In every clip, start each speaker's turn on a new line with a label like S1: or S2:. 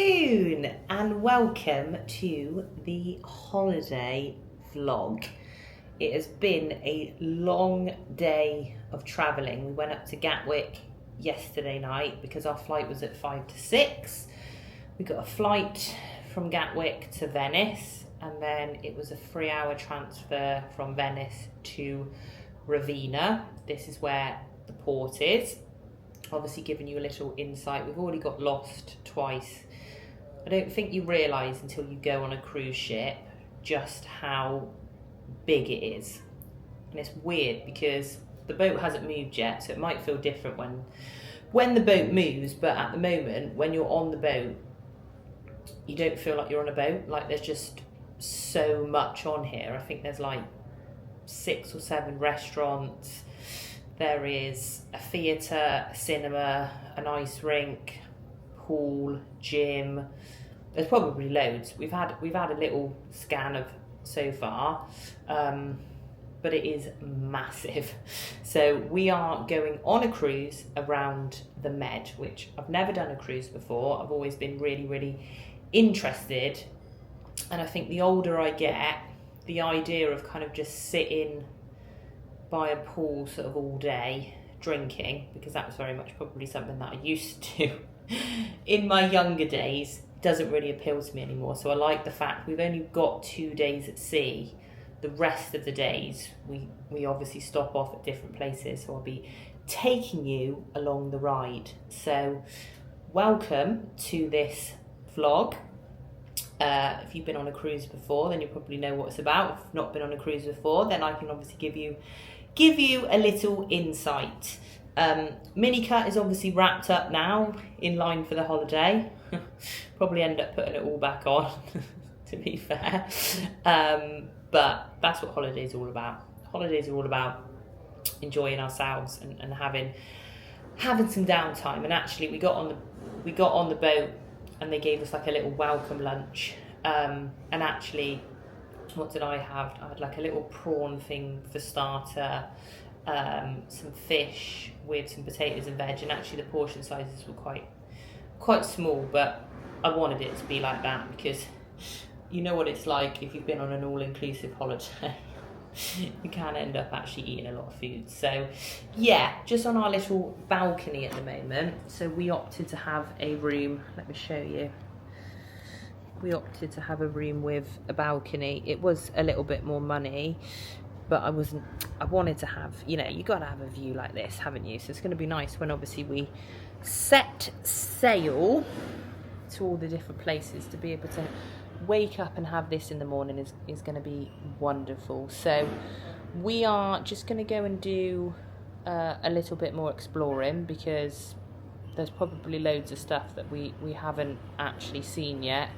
S1: afternoon and welcome to the holiday vlog. It has been a long day of travelling. We went up to Gatwick yesterday night because our flight was at 5 to 6. We got a flight from Gatwick to Venice and then it was a 3-hour transfer from Venice to Ravenna. This is where the port is. Obviously giving you a little insight. We've already got lost twice. I don't think you realise until you go on a cruise ship just how big it is. And it's weird because the boat hasn't moved yet, so it might feel different when the boat moves, but at the moment when you're on the boat you don't feel like you're on a boat. Like there's just so much on here. I think there's like 6 or 7 restaurants. There is a theatre, a cinema, an ice rink, pool, gym. There's probably loads. We've had a little scan of so far, but it is massive. So we are going on a cruise around the Med, which I've never done a cruise before. I've always been really, really interested, and I think the older I get, the idea of kind of just sitting by a pool sort of all day drinking, because that was very much probably something that I used to in my younger days, doesn't really appeal to me anymore. So I like the fact we've only got 2 days at sea. The rest of the days we obviously stop off at different places, so I'll be taking you along the ride. So welcome to this vlog. If you've been on a cruise before, then you probably know what it's about. If you've not been on a cruise before, then I can obviously give you a little insight. Mini cut is obviously wrapped up now, in line for the holiday. Probably end up putting it all back on, to be fair. But that's what holidays are all about. Holidays are all about enjoying ourselves and having some downtime. And actually, we got on the boat and they gave us like a little welcome lunch. And actually, what did I have? I had like a little prawn thing for starter, some fish with some potatoes and veg, and actually the portion sizes were quite small, but I wanted it to be like that because you know what it's like if you've been on an all-inclusive holiday. You can end up actually eating a lot of food. So yeah, just on our little balcony at the moment. So we opted to have a room, let me show you. We opted to have a room with a balcony. It was a little bit more money, but I wanted to have, you know, you got to have a view like this, haven't you? So it's going to be nice when obviously we set sail to all the different places. To be able to wake up and have this in the morning is going to be wonderful. So we are just going to go and do a little bit more exploring, because there's probably loads of stuff that we haven't actually seen yet.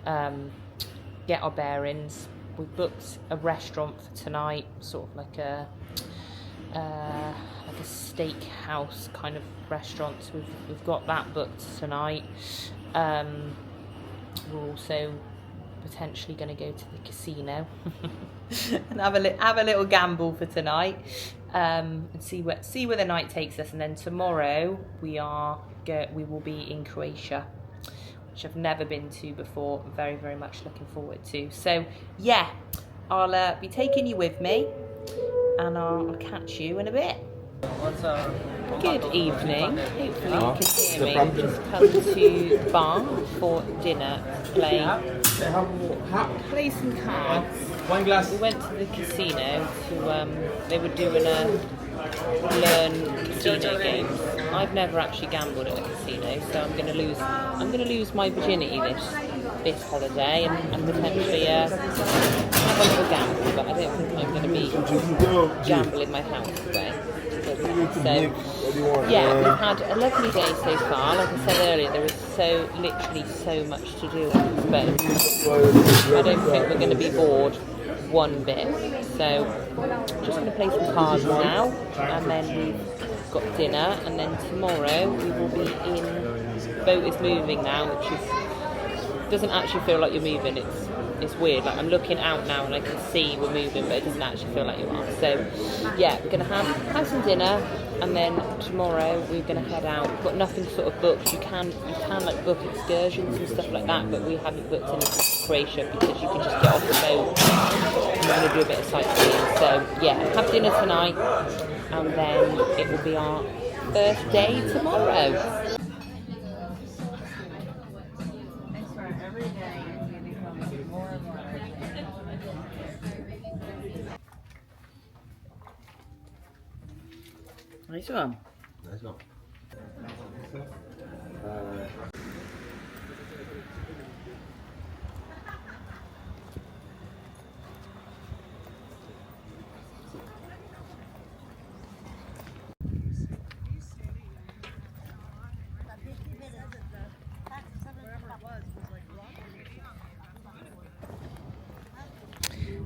S1: Get our bearings. We've booked a restaurant for tonight, sort of like a steakhouse kind of restaurant. So we've got that booked tonight. We're also potentially going to go to the casino and have a little gamble for tonight, and see where the night takes us. And then tomorrow we will be in Croatia, which I've never been to before. I'm very, very much looking forward to. So yeah, I'll be taking you with me, and I'll catch you in a bit. Good evening. Hopefully you can hear me. I've just come to the bar for dinner to play some cards. We went to the casino they were doing a learn casino game. I've never actually gambled at a casino, so I'm gonna lose my virginity this holiday and potentially have a little gamble, but I don't think I'm gonna be gambling my house today. So yeah, we've had a lovely day so far. Like I said earlier, there is literally so much to do on this boat. I don't think we're going to be bored one bit. So just going to play some cards now, and then we've got dinner, and then tomorrow we will be in. The boat is moving now, which doesn't actually feel like you're moving. It's weird. Like I'm looking out now and I can see we're moving, but it doesn't actually feel like you are. So yeah, we're gonna have some dinner, and then tomorrow we're going to head out. We've got nothing sort of booked. You can like book excursions and stuff like that, but we haven't booked anything to Croatia because you can just get off the boat and we're going to do a bit of sightseeing. So yeah, have dinner tonight and then it will be our first day tomorrow. Nice one.
S2: Nice one.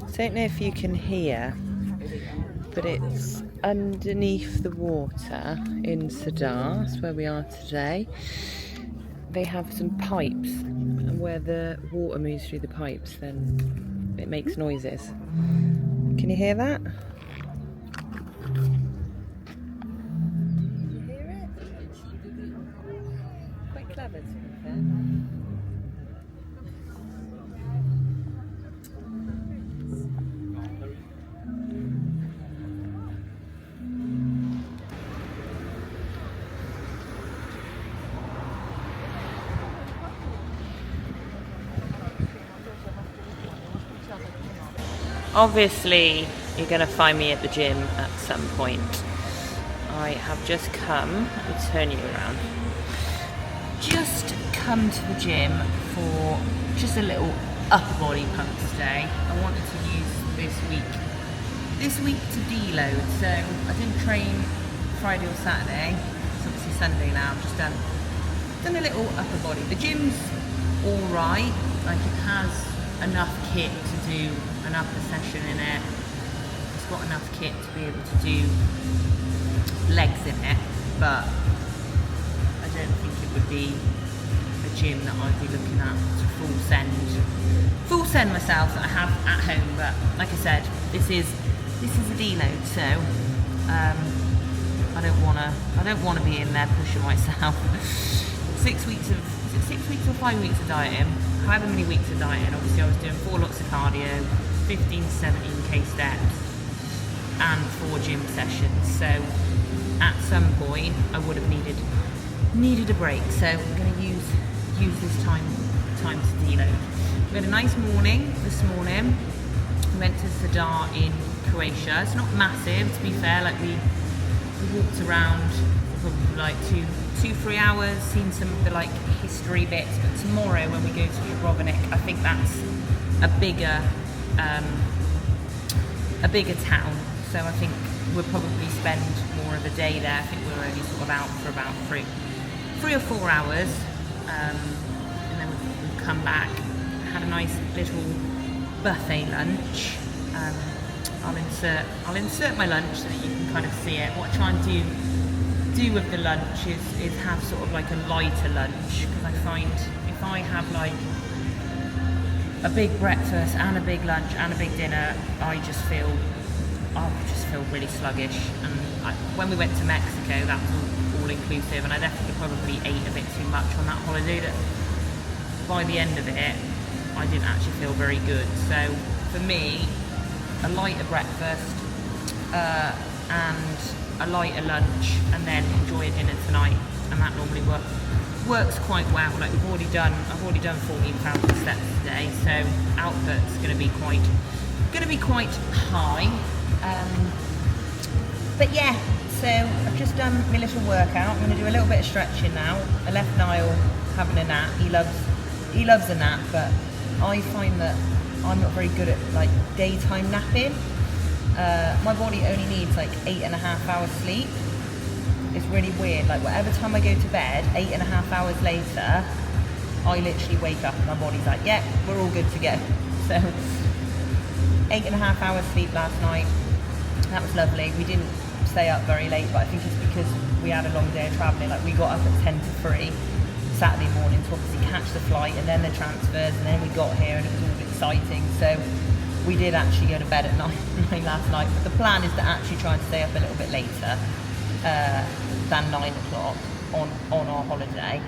S1: I don't know if you can hear, but it's underneath the water in Sadar, that's where we are today. They have some pipes, and where the water moves through the pipes, then it makes noises. Can you hear that? Can you hear it? Quite clever, to be fair. Obviously, you're going to find me at the gym at some point. I have just come, let me turn you around, just come to the gym for just a little upper body pump today. I wanted to use this week to deload, so I didn't train Friday or Saturday, it's obviously Sunday now. I've just done a little upper body. The gym's alright, like it has enough kit to do an upper session in it. It's got enough kit to be able to do legs in it, but I don't think it would be a gym that I'd be looking at to full send myself that I have at home. But like I said, this is a deload, so I don't wanna be in there pushing myself. 6 weeks of, is it 6 weeks or 5 weeks of dieting? However many weeks of dieting. Obviously I was doing 4 lots of cardio, 15 to 17k steps and 4 gym sessions, so at some point I would have needed a break, so I'm going to use this time to deload. We had a nice morning this morning. We went to Zadar in Croatia. It's not massive, to be fair. Like we walked around for like 2-3 hours, seen some of the like history bits, but tomorrow when we go to Dubrovnik, I think that's a bigger town, so I think we'll probably spend more of a day there. I think we're only sort of out for about 3 or 4 hours, and then we'll come back, had a nice little buffet lunch. I'll insert my lunch so that you can kind of see it. What I try and do with the lunch is have sort of like a lighter lunch, because I find if I have like a big breakfast and a big lunch and a big dinner, I just feel really sluggish. And when we went to Mexico, that was all inclusive, and I definitely probably ate a bit too much on that holiday, that by the end of it I didn't actually feel very good. So for me, a lighter breakfast and a lighter lunch, and then enjoy a dinner tonight, and that normally works quite well. Like I've already done 14,000 steps today, so output's going to be quite high. But yeah, so I've just done my little workout. I'm going to do a little bit of stretching now. I left Niall having a nap. He loves a nap, but I find that I'm not very good at like daytime napping. My body only needs like 8.5 hours sleep. It's really weird. Like whatever time I go to bed, 8.5 hours later, I literally wake up and my body's like, yeah, we're all good to go. So 8.5 hours sleep last night. That was lovely. We didn't stay up very late, but I think it's because we had a long day of travelling. Like we got up at 10 to 3 Saturday morning to obviously catch the flight and then the transfers, and then we got here and it was all exciting. So we did actually go to bed at 9 last night, but the plan is to actually try and stay up a little bit later. than 9 o'clock on our holiday.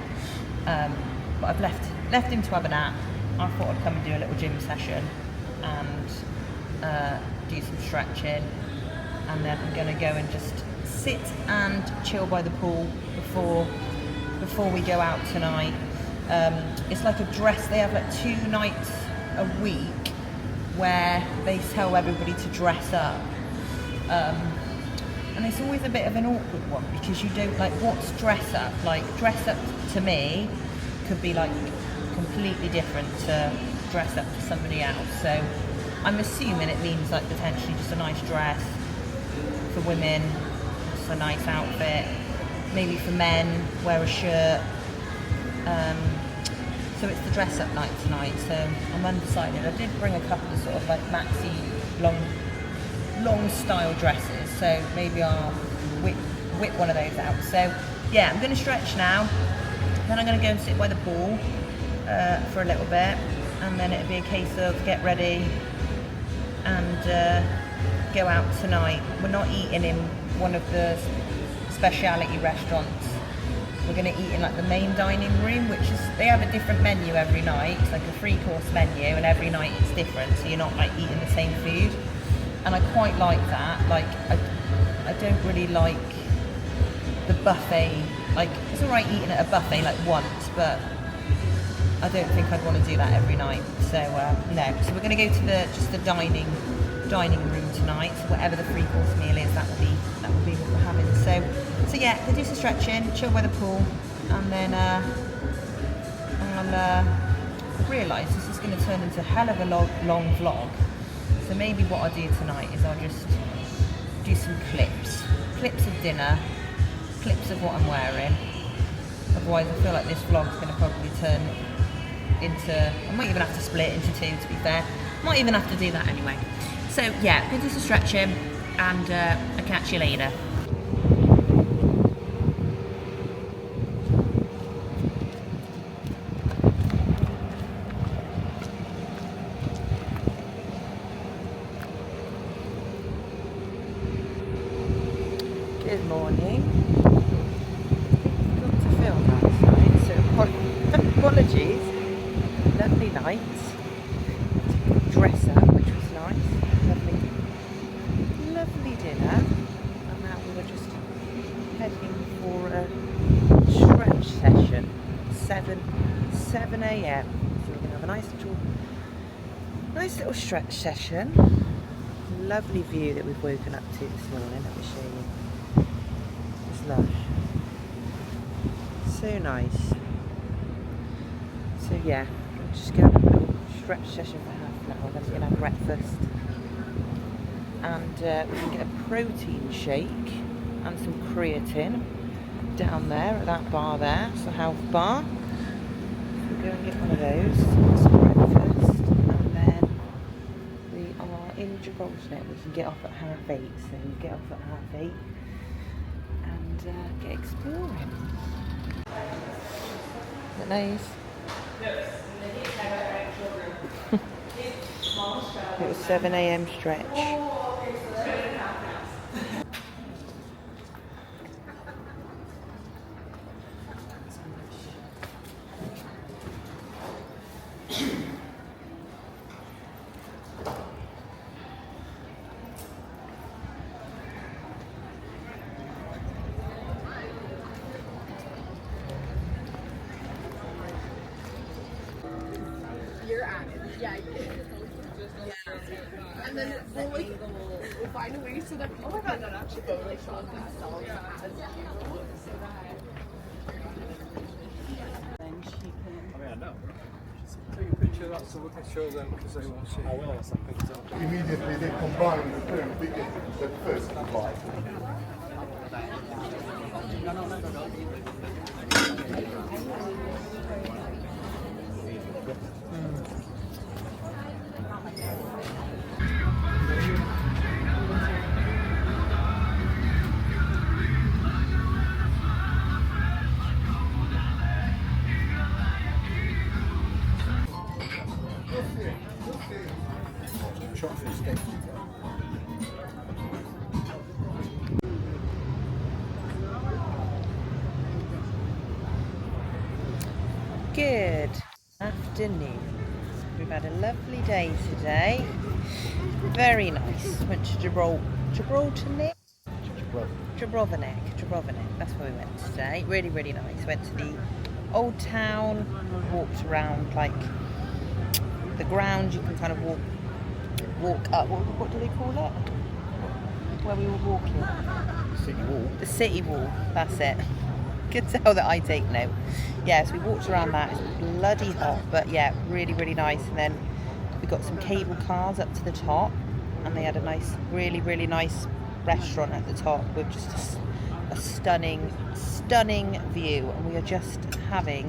S1: But I've left him to have a nap. I thought I'd come and do a little gym session and do some stretching, and then I'm going to go and just sit and chill by the pool before we go out tonight. It's like a dress. They have like 2 nights a week where they tell everybody to dress up, and it's always a bit of an awkward one because you don't like what's dress up. Like dress up to me could be like completely different to dress up to somebody else. So I'm assuming it means like potentially just a nice dress for women, just a nice outfit. Maybe for men, wear a shirt. So it's the dress up night tonight, so I'm undecided. I did bring a couple of sort of like maxi long style dresses, so maybe I'll whip one of those out. So yeah, I'm going to stretch now, then I'm going to go and sit by the pool for a little bit, and then it'll be a case of get ready and go out tonight. We're not eating in one of the speciality restaurants. We're going to eat in like the main dining room, which is, they have a different menu every night. It's like a 3-course menu, and every night it's different, so you're not like eating the same food. And I quite like that. Like I don't really like the buffet. Like it's alright eating at a buffet like once, but I don't think I'd want to do that every night. So no. So we're going to go to the dining room tonight. So whatever the 3-course meal is, that will be what we're having. So yeah, we'll do some stretching, chill by the pool, and then I'll realise this is going to turn into a hell of a long vlog. So maybe what I'll do tonight is I'll just do some clips of dinner, clips of what I'm wearing. Otherwise I feel like this vlog's going to probably turn into, I might even have to split it into 2 to be fair. Might even have to do that anyway. So yeah, go do some stretching, and I'll catch you later. Good morning. Got to film last night, so apologies. Lovely night. Dress up, which was nice. Lovely dinner. And now we were just heading for a stretch session. 7 a.m. So we're gonna have a nice little stretch session. Lovely view that we've woken up to this morning. Let me show you. It's lush. So nice. So yeah, I'm just going to have a little stretch session for half an hour. Then we're going to have breakfast, and we can get a protein shake and some creatine down there at that bar there. It's a health bar. So we'll go and get one of those, some breakfast, and then we are in Gibraltar. We can get off at 8:30, so we get off at 8:30 and get exploring. Is it nice? It was 7 a.m. stretch.
S2: You're at it. Yeah, and then we'll find a way so that people can actually go like shot themselves as you. Then she can.
S3: I mean, I know. Take a picture of that so we can show them because they won't see. I will or something.
S4: Immediately they combine the two bigger that first combine.
S3: Chocolate stick.
S1: afternoon. We've had a lovely day today. Very nice. Went to Gibraltar. That's where we went today. Really, really nice. Went to the old town, walked around like the ground. You can kind of walk up. What do they call it? Where we were walking?
S3: City Wall.
S1: The city wall. That's it. Good tell that I take note. Yeah, so we walked around that. It's bloody hot, but yeah, really, really nice. And then we got some cable cars up to the top, and they had a nice, really, really nice restaurant at the top with just a stunning view. And we are just having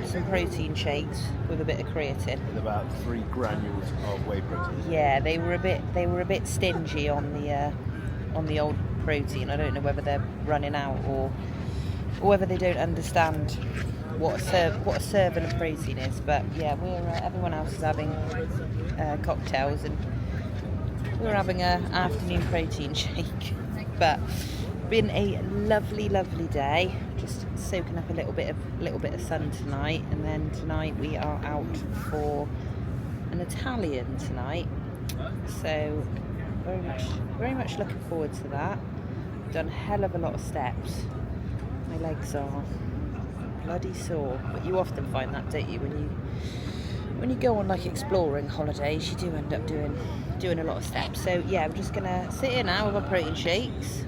S1: some protein shakes with a bit of creatine.
S5: With about 3 granules of whey protein.
S1: Yeah, they were a bit stingy on the old protein. I don't know whether they're running out or whether they don't understand what a serving of protein is. But yeah, everyone else is having cocktails, and we're having an afternoon protein shake. But been a lovely day. Just soaking up a little bit of sun tonight, and then tonight we are out for an Italian tonight. So very much looking forward to that. Done a hell of a lot of steps. My legs are bloody sore, but you often find that, don't you, when you go on like exploring holidays, you do end up doing a lot of steps. So yeah, we're just gonna sit here now with our protein shakes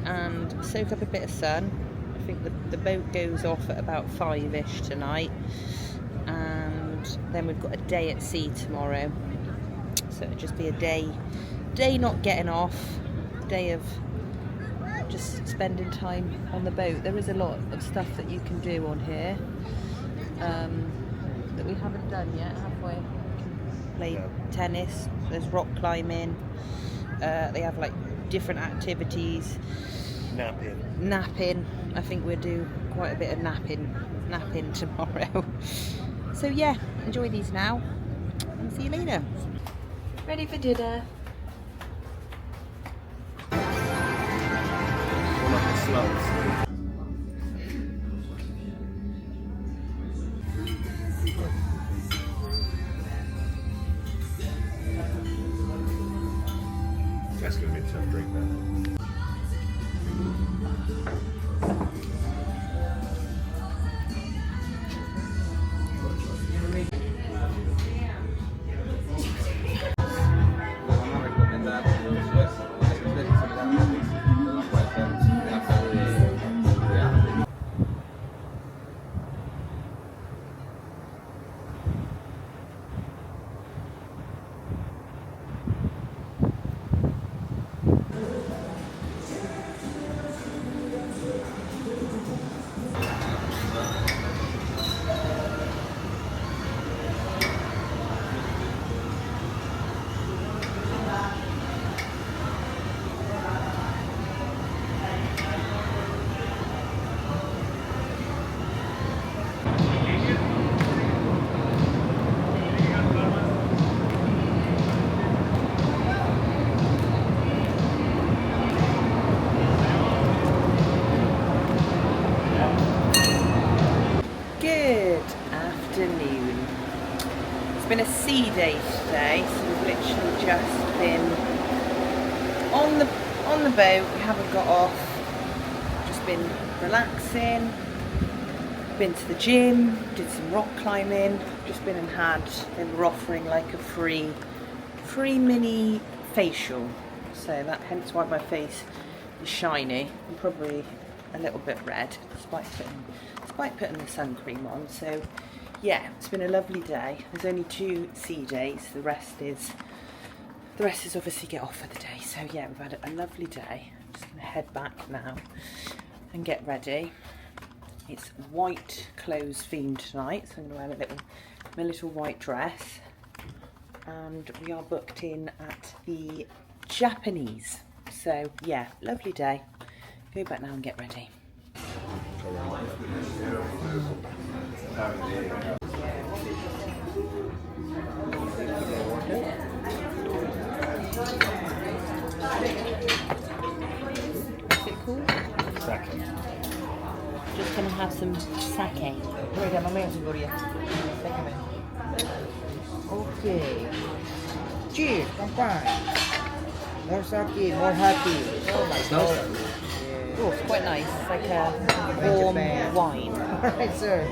S1: and soak up a bit of sun. I think the boat goes off at about 5ish tonight, and then we've got a day at sea tomorrow. So it'll just be a day not getting off, day of just spending time on the boat. There is a lot of stuff that you can do on here that we haven't done yet, have we? Play tennis, there's rock climbing, they have like different activities. Napping. I think we'll do quite a bit of napping tomorrow. So yeah, enjoy these now and see you later. Ready for dinner.
S5: That's going to be a tough drink then.
S1: Good afternoon. It's been a sea day today, so we've literally just been on the boat. We haven't got off. Just been relaxing. Been to the gym, did some rock climbing. Just been and had. They were offering like a free mini facial, so that hence why my face is shiny and probably a little bit red, despite putting the sun cream on. So yeah, it's been a lovely day. There's only 2 sea days. The rest is obviously get off for the day. So yeah, we've had a lovely day. I'm just gonna head back now and get ready. It's white clothes themed tonight, so I'm gonna wear my little white dress, and we are booked in at the Japanese. So yeah, lovely day. Go back now and get ready. What's it called?
S5: Second.
S1: Just gonna have some sake.
S6: Guarda, mamma si Gloria. Okay. Cheers, champagne. More sake, more happy. Oh my god.
S1: Oh, it's quite nice. It's like a warm wine.
S6: Alright, sir.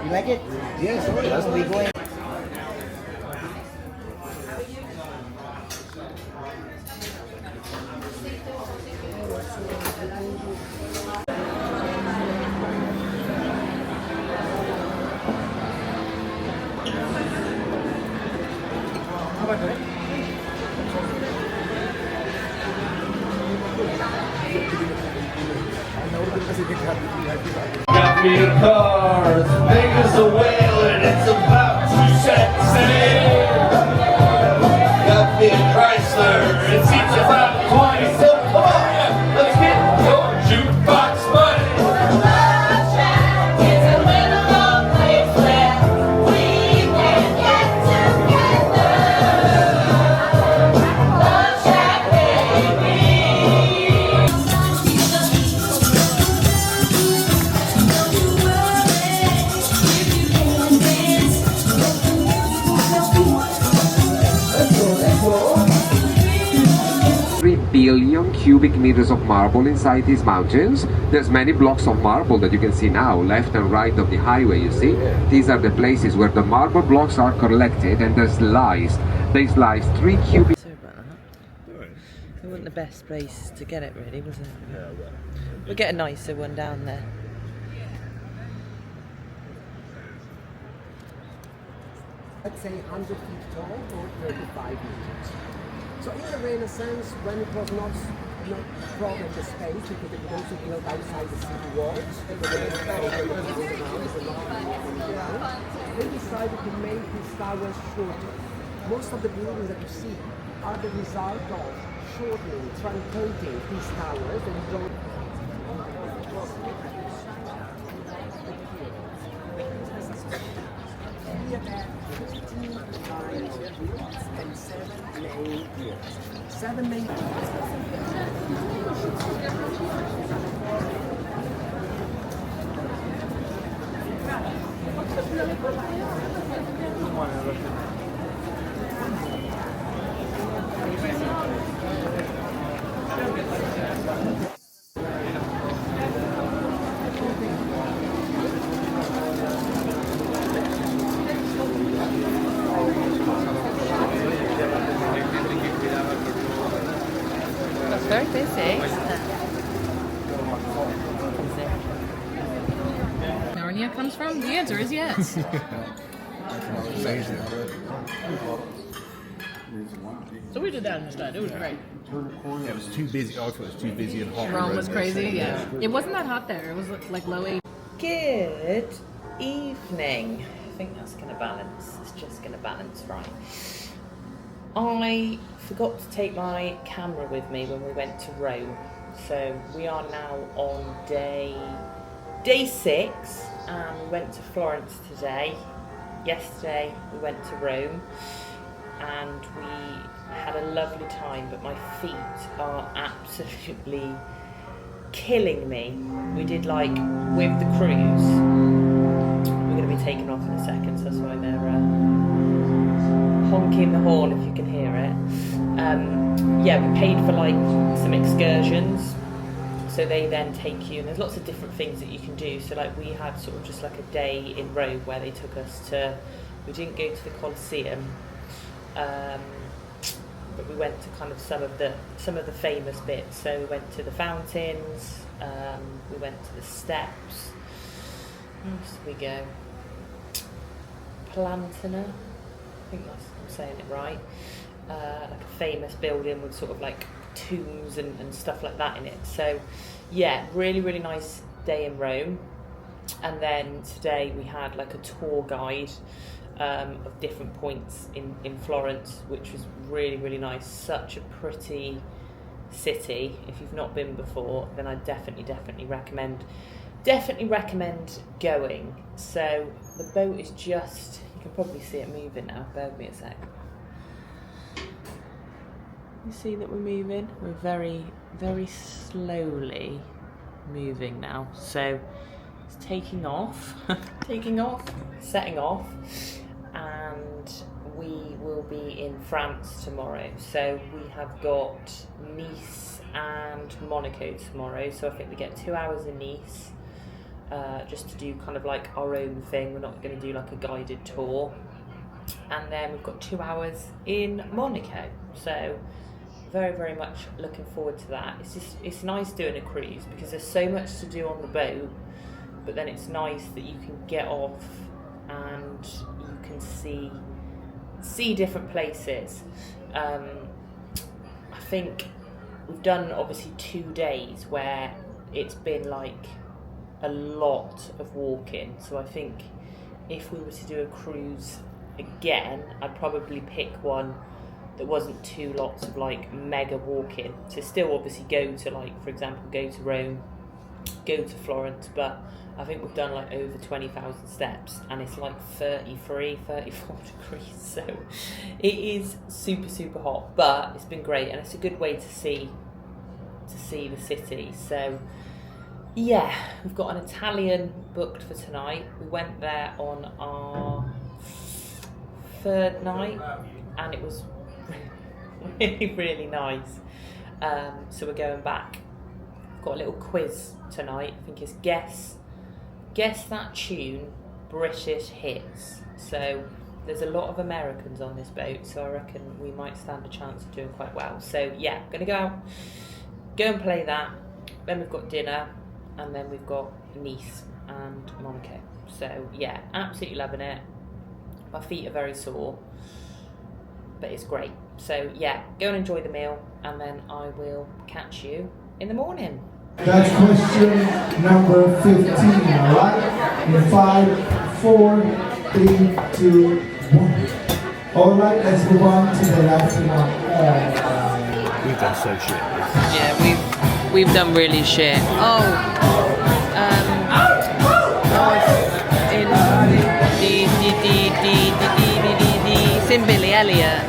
S6: You like it? Yes, that's we going.
S7: Got me a car as big as a whale and it's about to set sail. Got me a Chrysler, it seats about 20, so come on, yeah, let's get your jukebox money.
S8: Billion cubic meters of marble inside these mountains. There's many blocks of marble that you can see now, left and right of the highway, you see. These are the places where the marble blocks are collected and they're sliced. They slice 3 cubic...
S1: Sorry about that. It wasn't the best place to get it really, was it? We'll get a nicer one down there.
S9: Let's say 100 feet tall or 35 meters. So in the Renaissance, when it was not a problem the space, because it was also built outside the city walls, they decided to make these towers shorter. Most of the buildings that you see are the result of shortening, truncating these towers and don't. We have had 15 lines and 7 main gears. 7 main
S1: That's very busy.
S2: Narnia comes from? The answer is yes. So we did that instead. It was great.
S5: Yeah, it was too busy. I thought it was too busy and hot.
S2: Rome was crazy, yeah. It wasn't that hot there. It was like low 80.
S1: Good evening. I think that's going to balance. It's just going to balance right. I forgot to take my camera with me when we went to Rome. So we are now on day 6 and we went to Florence today. Yesterday we went to Rome and we had a lovely time, but my feet are absolutely killing me. We did like with the cruise. We're going to be taken off in a second, so that's why they're honking the horn if you can hear it. Yeah, we paid for like some excursions, so they then take you, and there's lots of different things that you can do. So like we had sort of just like a day in Rome where they took us to, we didn't go to the Colosseum, but we went to kind of some of the famous bits. So we went to the fountains, we went to the steps. Where else did we go? Plantina, I think I'm saying it right. Like a famous building with sort of like tombs and stuff like that in it. So yeah, really, really nice day in Rome. And then today we had like a tour guide of different points in Florence, which was really, really nice. Such a pretty city. If you've not been before, then I definitely recommend going. So the boat is just, you can probably see it moving now. Bear with me a sec. You see that we're moving? We're very, very slowly moving now. So It's taking off, setting off, and we will be in France tomorrow. So we have got Nice and Monaco tomorrow. So I think we get 2 hours in Nice, just to do kind of like our own thing. We're not going to do like a guided tour. And then we've got 2 hours in Monaco. So very, very much looking forward to that. It's nice doing a cruise because there's so much to do on the boat, but then it's nice that you can get off and you can see different places. I think we've done obviously 2 days where it's been like a lot of walking. So I think if we were to do a cruise again, I'd probably pick one that wasn't too lots of like mega walking. To still obviously go to, like, for example, go to Rome, go to Florence, but I think we've done like over 20,000 steps and it's like 33, 34 degrees. So it is super, super hot, but it's been great and it's a good way to see the city. So yeah, we've got an Italian booked for tonight. We went there on our 3rd night and it was really, really nice. So we're going back. Got a little quiz tonight. I think it's guess that tune, British hits. So there's a lot of Americans on this boat, so I reckon we might stand a chance of doing quite well. So yeah, gonna go out, go and play that. Then we've got dinner, and then we've got Nice and Monaco. So yeah, absolutely loving it. My feet are very sore, but it's great. So yeah, go and enjoy the meal, and then I will catch you in the morning.
S10: That's question number 15, alright? In 5, 4, 3, 2, 1. Alright, let's move on to the last one.
S5: We've done so shit.
S1: Yeah, we've done really shit. It's in Billy Elliot.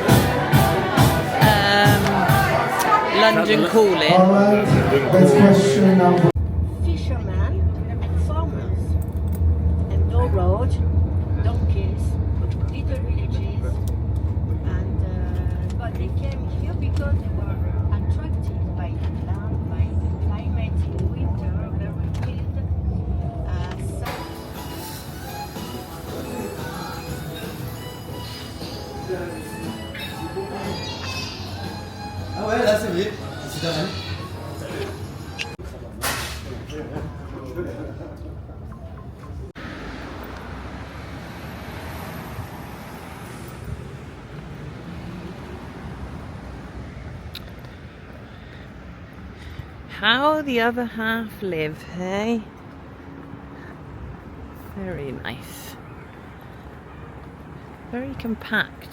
S1: London Calling.
S10: Alright, that's question number.
S11: Fishermen and farmers, and no road, donkeys, little villages, and but they came here because they were attracted by the land, by the climate in winter, very wild.
S6: Ah ouais, là c'est mieux. C'est pas mal.
S1: How the other half live, hey? Very nice. Very compact.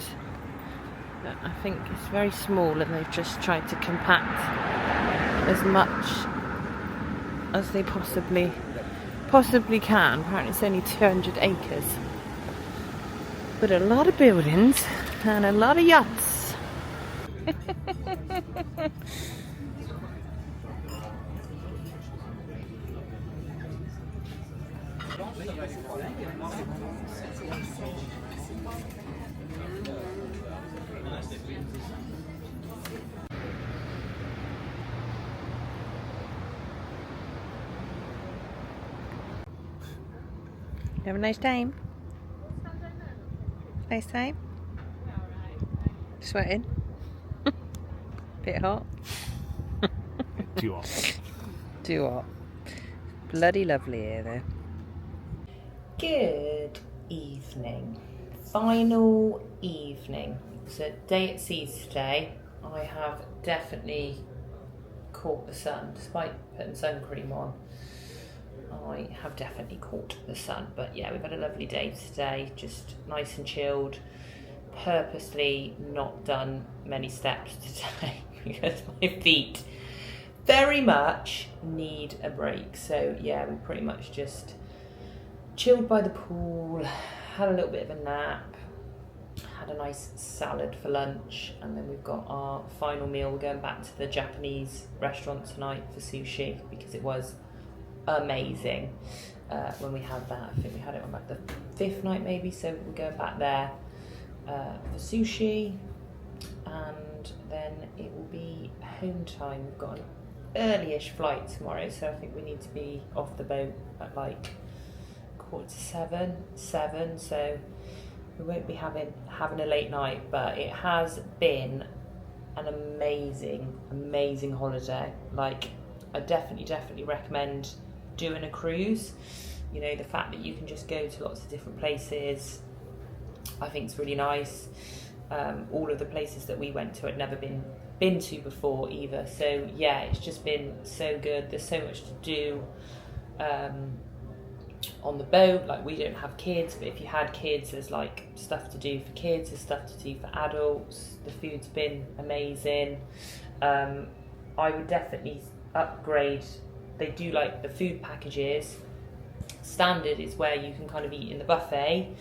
S1: But I think it's very small and they've just tried to compact as much as they possibly can. Apparently it's only 200 acres. But a lot of buildings and a lot of yachts. You have a nice time? Nice time? Sweating? Bit hot?
S5: Too hot.
S1: Too hot. Bloody lovely here though. Good evening. Final evening. So day at sea today. I have definitely caught the sun, despite putting sun cream on. I have definitely caught the sun, but yeah, we've had a lovely day today, just nice and chilled. Purposely not done many steps today because my feet very much need a break. So yeah, we pretty much just chilled by the pool, had a little bit of a nap, had a nice salad for lunch, and then we've got our final meal. We're going back to the Japanese restaurant tonight for sushi because it was amazing. when we had that. I think we had it on like the 5th night maybe, so we're going back there for sushi, and then it will be home time. We've got an early-ish flight tomorrow, so I think we need to be off the boat at like 6:45, so we won't be having a late night, but it has been an amazing holiday. Like, I definitely recommend doing a cruise. You know, the fact that you can just go to lots of different places, I think it's really nice. All of the places that we went to I'd never been to before either, so yeah, it's just been so good. There's so much to do on the boat. Like, we don't have kids, but if you had kids, there's like stuff to do for kids, there's stuff to do for adults. The food's been amazing. I would definitely upgrade. They do like the food packages. Standard is where you can kind of eat in the buffet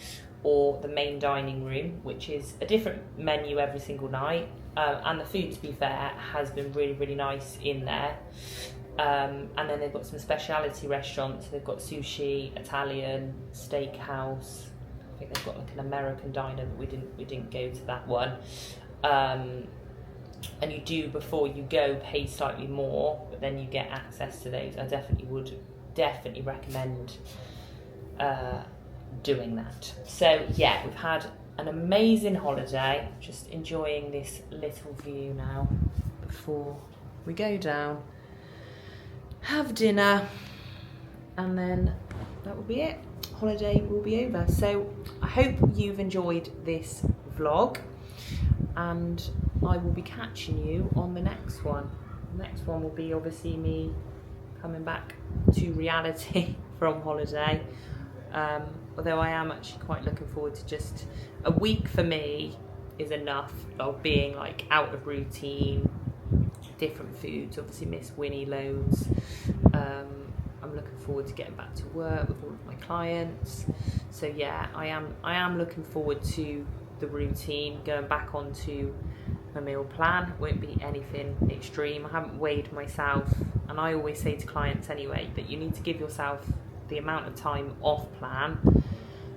S1: or the main dining room, which is a different menu every single night, and the food, to be fair, has been really nice in there. And then they've got some speciality restaurants. They've got sushi, Italian, steakhouse. I think they've got like an American diner, but we didn't go to that one. And you do, before you go, pay slightly more, but then you get access to those. I would recommend doing that. So yeah, we've had an amazing holiday. Just enjoying this little view now before we go down, have dinner, and then that will be it. Holiday will be over. So I hope you've enjoyed this vlog, and I will be catching you on the next one. The next one will be obviously me coming back to reality from holiday. Although I am actually quite looking forward to just a week. For me is enough of being like out of routine, different foods. Obviously miss Winnie loads. I'm looking forward to getting back to work with all of my clients. So yeah, I am looking forward to the routine, going back onto my meal plan. Won't be anything extreme. I haven't weighed myself, and I always say to clients anyway that you need to give yourself the amount of time off plan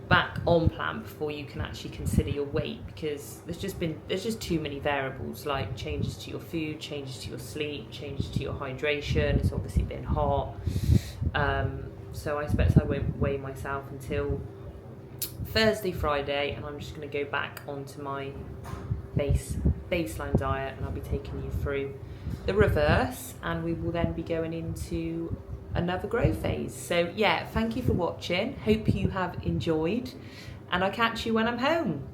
S1: back on plan before you can actually consider your weight, because there's just too many variables, like changes to your food, changes to your sleep, changes to your hydration. It's obviously been hot, so I expect I won't weigh myself until Thursday, Friday, and I'm just going to go back onto my baseline diet, and I'll be taking you through the reverse, and we will then be going into another grow phase. So yeah, thank you for watching. Hope you have enjoyed, and I'll catch you when I'm home.